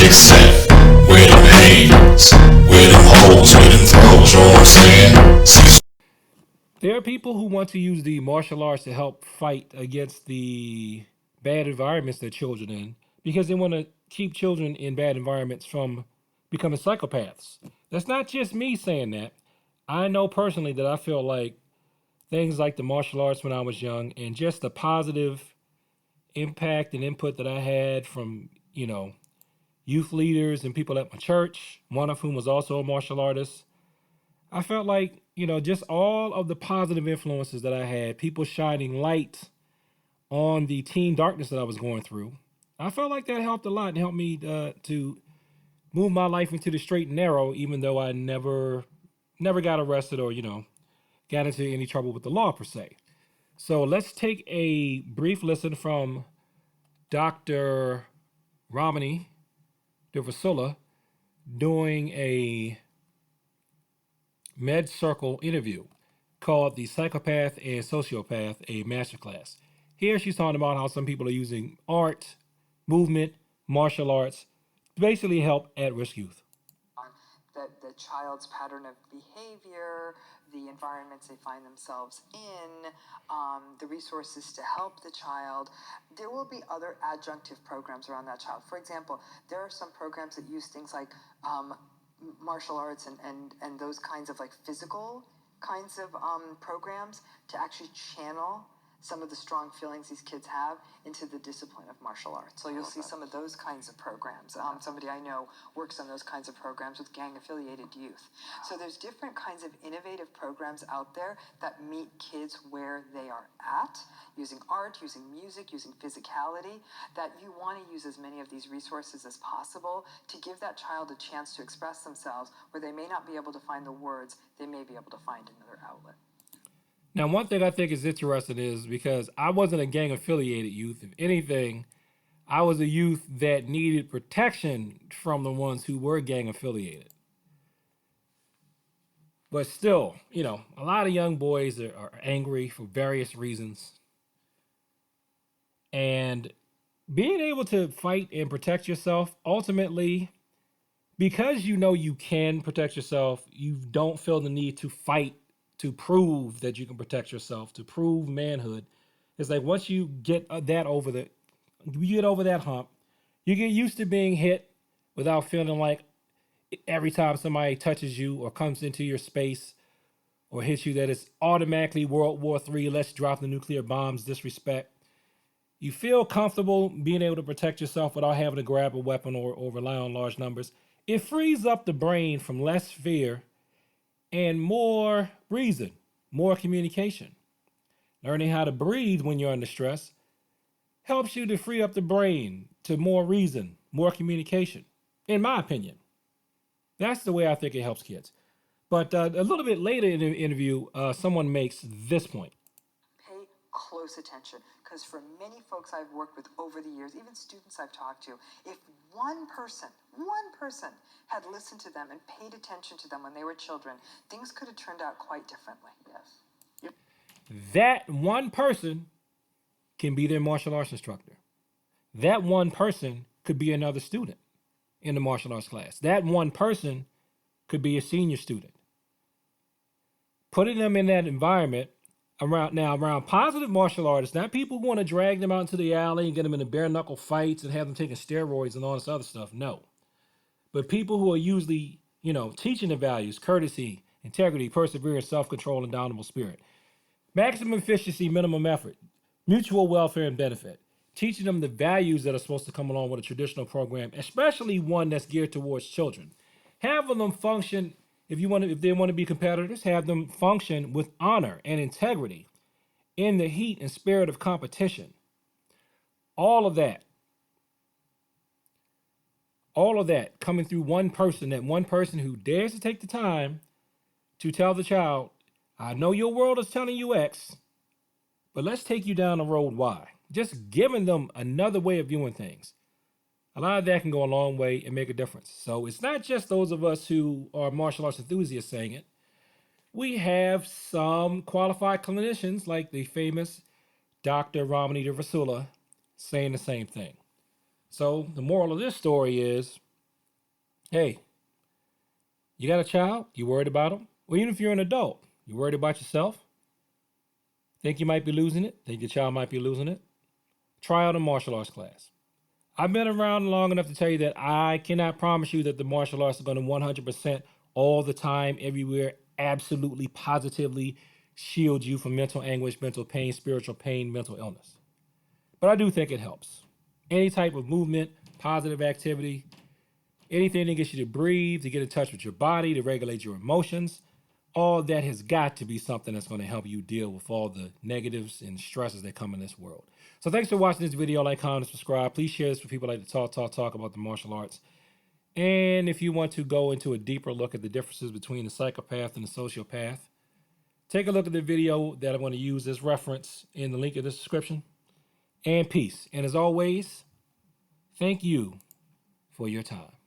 except where them hands, where them holes, where them throws, you know what I'm saying? There are people who want to use the martial arts to help fight against the bad environments that children in because they want to keep children in bad environments from becoming psychopaths. That's not just me saying that. I know personally that I feel like things like the martial arts when I was young and just the positive impact and input that I had from, youth leaders and people at my church, one of whom was also a martial artist. I felt like, just all of the positive influences that I had, people shining light on the teen darkness that I was going through. I felt like that helped a lot and helped me to move my life into the straight and narrow, even though I never got arrested or, got into any trouble with the law per se. So let's take a brief listen from Dr. Ramani Durvasula doing a med circle interview called The Psychopath and Sociopath, a Masterclass. Here she's talking about how some people are using art, movement, martial arts to basically help at-risk youth. The child's pattern of behavior, the environments they find themselves in, the resources to help the child. There will be other adjunctive programs around that child. For example, there are some programs that use things like martial arts and those kinds of like physical kinds of programs to actually channel some of the strong feelings these kids have into the discipline of martial arts. So you'll see some of those kinds of programs. Somebody I know works on those kinds of programs with gang-affiliated youth. So there's different kinds of innovative programs out there that meet kids where they are at, using art, using music, using physicality, that you want to use as many of these resources as possible to give that child a chance to express themselves where they may not be able to find the words, they may be able to find another outlet. Now, one thing I think is interesting is because I wasn't a gang affiliated youth. If anything, I was a youth that needed protection from the ones who were gang affiliated. But still, a lot of young boys are angry for various reasons. And being able to fight and protect yourself, ultimately, because you can protect yourself, you don't feel the need to fight to prove that you can protect yourself, to prove manhood. It's like once you get you get over that hump, you get used to being hit without feeling like every time somebody touches you or comes into your space or hits you that it's automatically World War III, let's drop the nuclear bombs, disrespect. You feel comfortable being able to protect yourself without having to grab a weapon or rely on large numbers. It frees up the brain from less fear and more reason, more communication. Learning how to breathe when you're under stress helps you to free up the brain to more reason, more communication, in my opinion. That's the way I think it helps kids. But a little bit later in the interview, someone makes this point. Pay close attention, because for many folks I've worked with over the years, even students I've talked to, if one person had listened to them and paid attention to them when they were children, things could have turned out quite differently. Yes. Yep. That one person can be their martial arts instructor. That one person could be another student in the martial arts class. That one person could be a senior student. Putting them in that environment around positive martial artists, not people who want to drag them out into the alley and get them into bare knuckle fights and have them taking steroids and all this other stuff. No. But people who are usually, teaching the values, courtesy, integrity, perseverance, self-control, and downable spirit. Maximum efficiency, minimum effort, mutual welfare and benefit. Teaching them the values that are supposed to come along with a traditional program, especially one that's geared towards children. Having them function, if they want to be competitors, have them function with honor and integrity in the heat and spirit of competition. All of that coming through one person, that one person who dares to take the time to tell the child, I know your world is telling you X, but let's take you down the road Y. Just giving them another way of viewing things. A lot of that can go a long way and make a difference. So it's not just those of us who are martial arts enthusiasts saying it. We have some qualified clinicians like the famous Dr. Ramani Durvasula saying the same thing. So the moral of this story is Hey, you got a child? You worried about them? Or even if you're an adult, you worried about yourself? Think you might be losing it? Think your child might be losing it? Try out a martial arts class. I've been around long enough to tell you that I cannot promise you that the martial arts are going to 100% all the time, everywhere, absolutely, positively shield you from mental anguish, mental pain, spiritual pain, mental illness. But I do think it helps. Any type of movement, positive activity, anything that gets you to breathe, to get in touch with your body, to regulate your emotions, all that has got to be something that's going to help you deal with all the negatives and stresses that come in this world. So thanks for watching this video. Like, comment, and subscribe. Please share this with people like to talk about the martial arts. And if you want to go into a deeper look at the differences between the psychopath and the sociopath, take a look at the video that I'm going to use as reference in the link in the description. And peace. And as always, thank you for your time.